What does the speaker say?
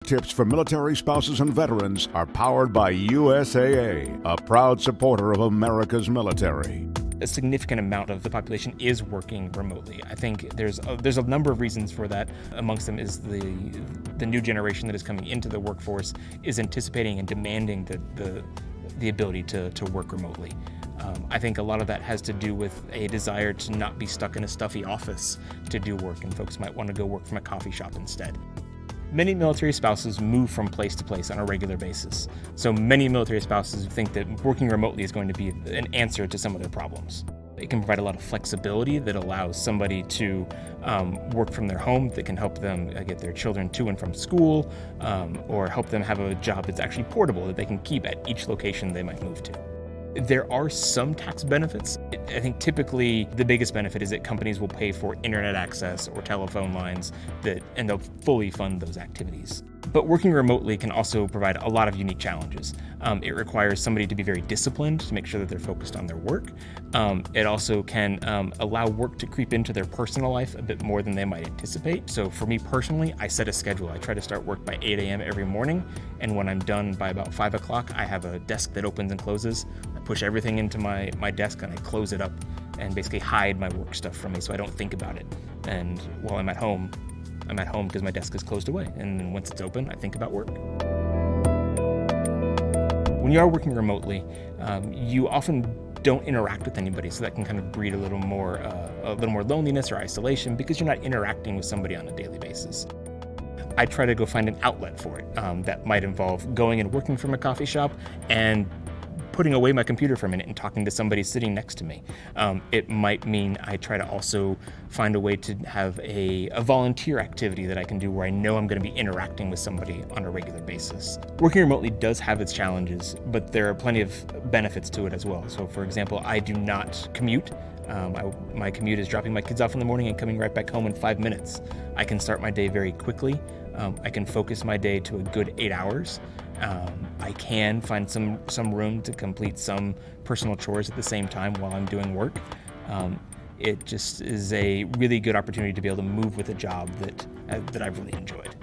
Tips for military spouses and veterans are powered by USAA, a proud supporter of America's military. A significant amount of the population is working remotely. I think there's a number of reasons for that. Amongst them is the new generation that is coming into the workforce is anticipating and demanding the ability to work remotely. I think a lot of that has to do with a desire to not be stuck in a stuffy office to do work, and folks might want to go work from a coffee shop instead. Many military spouses move from place to place on a regular basis. So many military spouses think that working remotely is going to be an answer to some of their problems. It can provide a lot of flexibility that allows somebody to work from their home, that can help them get their children to and from school, or help them have a job that's actually portable that they can keep at each location they might move to. There are some tax benefits. I think typically the biggest benefit is that companies will pay for internet access or telephone lines and they'll fully fund those activities. But working remotely can also provide a lot of unique challenges. It requires somebody to be very disciplined to make sure that they're focused on their work. It also can allow work to creep into their personal life a bit more than they might anticipate. So for me personally, I set a schedule. I try to start work by 8 a.m. every morning, and when I'm done by about 5 o'clock, I have a desk that opens and closes. I push everything into my desk and I close it up and basically hide my work stuff from me so I don't think about it. And while I'm at home because my desk is closed away, and then once it's open, I think about work. When you are working remotely, you often don't interact with anybody, so that can kind of breed a little more loneliness or isolation because you're not interacting with somebody on a daily basis. I try to go find an outlet for it. That might involve going and working from a coffee shop and putting away my computer for a minute and talking to somebody sitting next to me. It might mean I try to also find a way to have a volunteer activity that I can do where I know I'm going to be interacting with somebody on a regular basis. Working remotely does have its challenges, but there are plenty of benefits to it as well. So for example, I do not commute. My commute is dropping my kids off in the morning and coming right back home in 5 minutes. I can start my day very quickly. I can focus my day to a good 8 hours. I can find some room to complete some personal chores at the same time while I'm doing work. It just is a really good opportunity to be able to move with a job that I've really enjoyed.